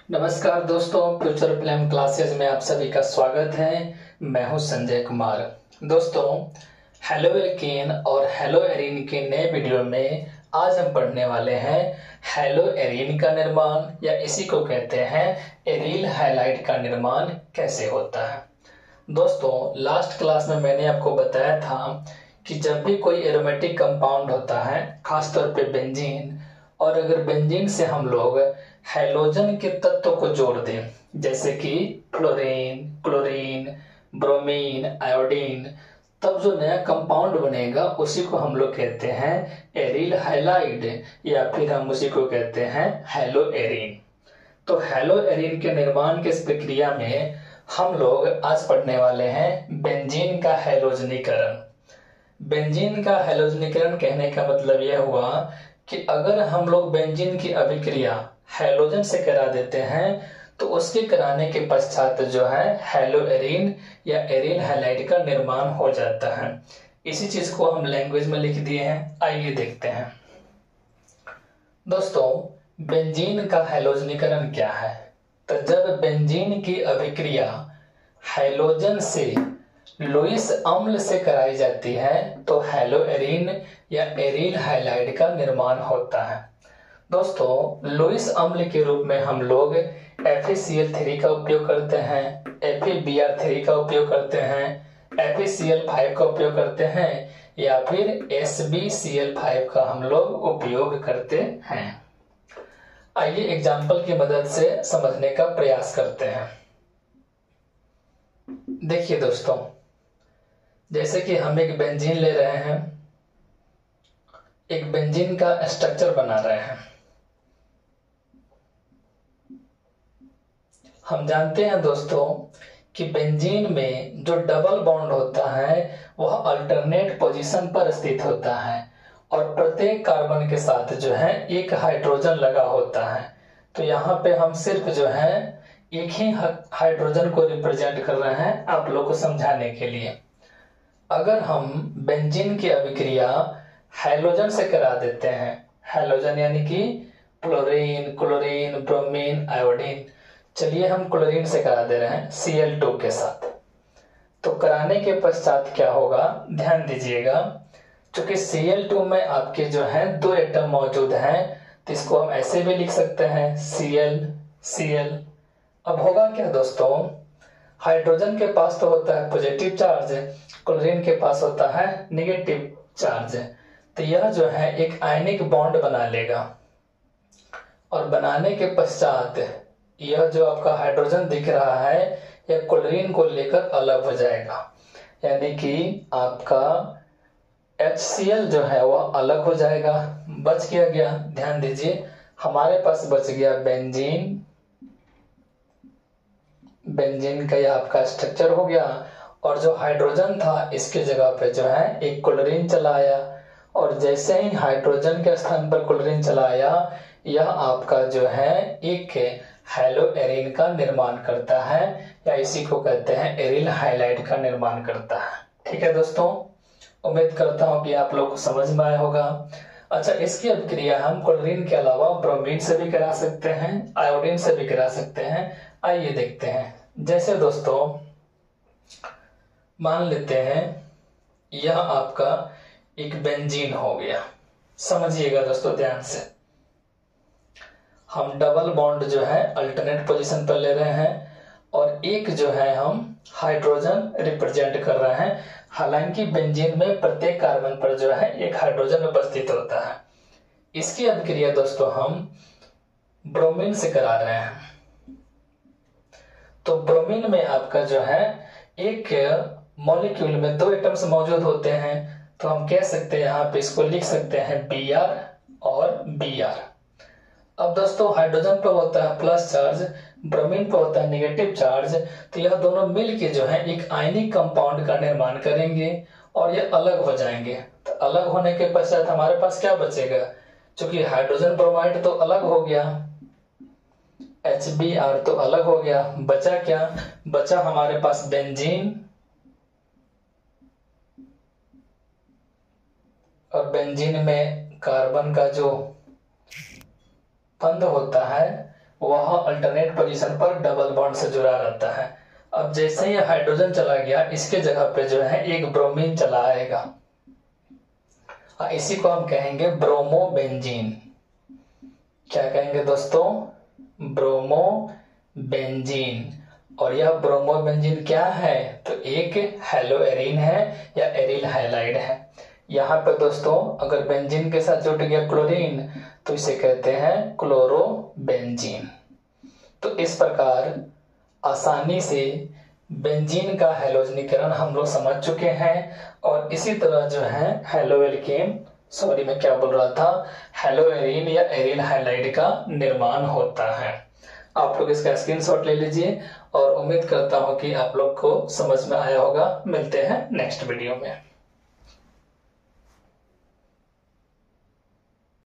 नमस्कार दोस्तों, future plan classes में आप सभी का स्वागत है। मैं हूं संजय कुमार। दोस्तों, हेलो एल्केन और हेलो एरीन के नए वीडियो में आज हम पढ़ने वाले हैं हेलो एरीन का निर्माण या इसी को कहते हैं एरिल हैलाइड का निर्माण कैसे होता है। दोस्तों, लास्ट क्लास में मैंने आपको बताया था कि जब भी कोई एरोमेटिक कंपाउंड होता है, खासतौर पे बेंजीन, और अगर बेंजीन से हम लोग हैलोजन के तत्व को जोड़ दें, जैसे कि फ्लोरीन, क्लोरीन, ब्रोमीन, आयोडीन, तब जो नया कंपाउंड बनेगा उसी को हम लोग कहते हैं एरिल हैलाइड या फिर हम उसी को कहते हैं हेलो एरीन। तो हेलो एरीन के निर्माण की इस प्रक्रिया में हम लोग आज पढ़ने वाले हैं बेंजीन का हैलोजनीकरण। बेंजीन का हैलोजनीकरण कहने का मतलब यह हुआ कि अगर हम लोग बेंजीन की अभिक्रिया हैलोजन से करा देते हैं तो उसके कराने के पश्चात जो है हेलो एरीन या एरिल हैलाइड का निर्माण हो जाता है। इसी चीज को हम लैंग्वेज में लिख दिए हैं, आइए देखते हैं। दोस्तों, बेंजीन का हैलोजनीकरण क्या है? तो जब बेंजीन की अभिक्रिया हैलोजन से लुईस अम्ल से कराई जाती है तो हेलो एरीन या एरिल हैलाइड का निर्माण होता है। दोस्तों, लुईस अम्ल के रूप में हम लोग FeCl3 का उपयोग करते हैं, FeBr3 का उपयोग करते हैं, FeCl5 का उपयोग करते हैं या फिर SbCl5 का हम लोग उपयोग करते हैं। आइए एग्जाम्पल की मदद से समझने का प्रयास करते हैं। देखिए दोस्तों, जैसे कि हम एक बेंजीन ले रहे हैं, एक बेंजीन का स्ट्रक्चर बना रहे हैं। हम जानते हैं दोस्तों कि बेंजीन में जो डबल बॉन्ड होता है वह अल्टरनेट पोजीशन पर स्थित होता है और प्रत्येक कार्बन के साथ जो है एक हाइड्रोजन लगा होता है। तो यहाँ पे हम सिर्फ जो है एक ही हाइड्रोजन को रिप्रेजेंट कर रहे हैं आप लोग को समझाने के लिए। अगर हम बेंजीन की अभिक्रिया हैलोजन से करा देते हैं, हैलोजन यानी कि फ्लोरीन, क्लोरीन, ब्रोमीन, आयोडीन, चलिए हम क्लोरीन से करा दे रहे हैं Cl2 के साथ, तो कराने के पश्चात क्या होगा ध्यान दीजिएगा। क्योंकि Cl2 में आपके जो है दो एटम मौजूद हैं तो इसको हम ऐसे भी लिख सकते हैं Cl Cl। अब होगा क्या दोस्तों, हाइड्रोजन के पास तो होता है पॉजिटिव चार्ज, क्लोरीन के पास होता है नेगेटिव चार्ज, तो यह जो है एक आयनिक बॉन्ड बना लेगा और बनाने के पश्चात यह जो आपका हाइड्रोजन दिख रहा है यह क्लोरीन को लेकर अलग हो जाएगा, यानी कि आपका HCl जो है वह अलग हो जाएगा। बच गया, ध्यान दीजिए, हमारे पास बच गया बेंजीन। बेंजीन का यह आपका स्ट्रक्चर हो गया और जो हाइड्रोजन था इसके जगह पे जो है एक क्लोरीन चला आया और जैसे ही हाइड्रोजन के स्थान पर क्लोरीन चला आया यह आपका जो है एक हेलो एरीन का निर्माण करता है या इसी को कहते हैं एरिल हैलाइड का निर्माण करता है। ठीक है दोस्तों, उम्मीद करता हूं कि आप लोग को समझ में आया होगा। अच्छा, इसकी अभिक्रिया हम क्लोरीन के अलावा ब्रोमीन से भी करा सकते हैं, आयोडीन से भी करा सकते हैं। आइए देखते हैं। जैसे दोस्तों मान लेते हैं यह आपका एक बेंजीन हो गया। समझिएगा दोस्तों ध्यान से, हम डबल बॉन्ड जो है अल्टरनेट पोजीशन पर ले रहे हैं और एक जो है हम हाइड्रोजन रिप्रेजेंट कर रहे हैं। हालांकि बेंजीन में प्रत्येक कार्बन पर जो है एक हाइड्रोजन उपस्थित होता है। इसकी अभिक्रिया दोस्तों हम ब्रोमीन से करा रहे हैं। तो ब्रोमीन में आपका जो है एक मॉलिक्यूल में दो एटम्स मौजूद होते हैं, तो हम कह सकते हैं यहाँ पे इसको लिख सकते हैं Br और Br। अब दोस्तों हाइड्रोजन पर होता है प्लस चार्ज, ब्रोमीन पर होता है नेगेटिव चार्ज, तो यह दोनों मिलके जो है एक आयनिक कंपाउंड का निर्माण करेंगे और ये अलग हो जाएंगे। तो अलग होने के पश्चात हमारे पास क्या बचेगा, क्योंकि हाइड्रोजन ब्रोमाइड तो अलग हो गया, HBr तो अलग हो गया, बचा क्या, बचा हमारे पास बेंजीन और बेंजीन में कार्बन का जो बंध होता है वह अल्टरनेट पोजीशन पर डबल बॉन्ड से जुड़ा रहता है। अब जैसे ही हाइड्रोजन चला गया, इसके जगह पे जो है एक ब्रोमीन चला आएगा, इसी को हम कहेंगे ब्रोमोबेंजीन। क्या कहेंगे दोस्तों? ब्रोमोबेंजीन। और यह ब्रोमोबेंजीन क्या है? तो एक हेलोएरीन है या एरिल हैलाइड है। यहाँ पे दोस्तों अगर बेंजीन के साथ जुड़ गया क्लोरीन तो इसे कहते हैं क्लोरोबेंजीन। तो इस प्रकार आसानी से बेंजीन का हैलोजनीकरण हम लोग समझ चुके हैं। और इसी तरह जो है हेलोएल्केन, सॉरी मैं क्या बोल रहा था, हेलोएरीन या एरिल हैलाइड का निर्माण होता है। आप लोग इसका स्क्रीनशॉट ले लीजिए और उम्मीद करता हूं कि आप लोग को समझ में आया होगा। मिलते हैं नेक्स्ट वीडियो में।